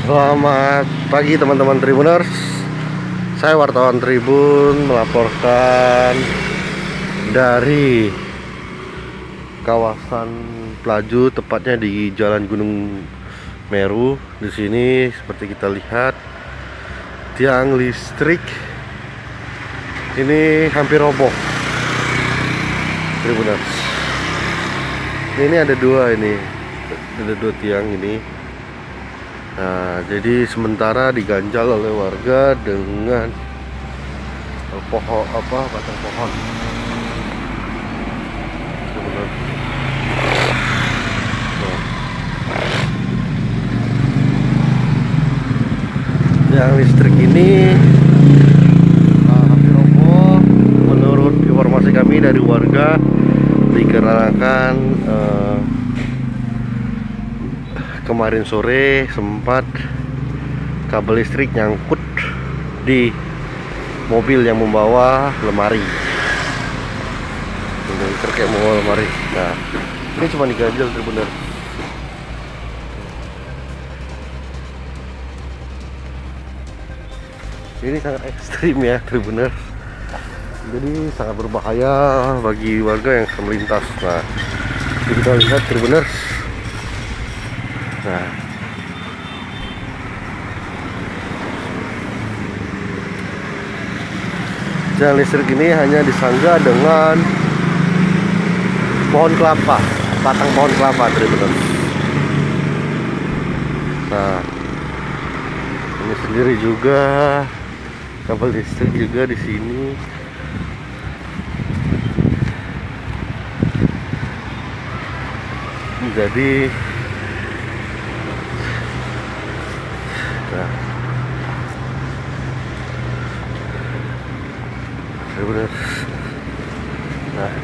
Selamat pagi teman-teman Tribuners. Saya wartawan Tribun melaporkan dari kawasan Pelaju, tepatnya di Jalan Gunung Meru. Di sini seperti kita lihat tiang listrik ini hampir roboh, Tribuners. Ini ada dua tiang ini. Nah, jadi sementara diganjal oleh warga dengan batang pohon. Yang listrik ini hampir roboh. Menurut informasi kami dari warga, dikarenakan kemarin sore sempat kabel listrik nyangkut di mobil yang membawa lemari. Ini terkait membawa lemari. Nah, ini cuma diganjel benar. Ini sangat ekstrim ya, benar. Jadi sangat berbahaya bagi warga yang melintas. Nah, kita lihat benar. Nah, jalan listrik ini hanya disangga dengan pohon kelapa, batang pohon kelapa, teman-teman. Nah, ini sendiri juga kabel listrik juga di sini. Jadi benar. Nah,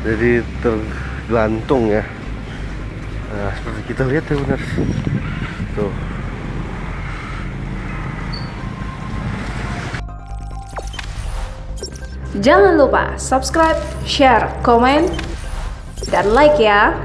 jadi tergantung ya. Nah, seperti kita lihat ya, benar. Tuh. Jangan lupa subscribe, share, komen, dan like ya.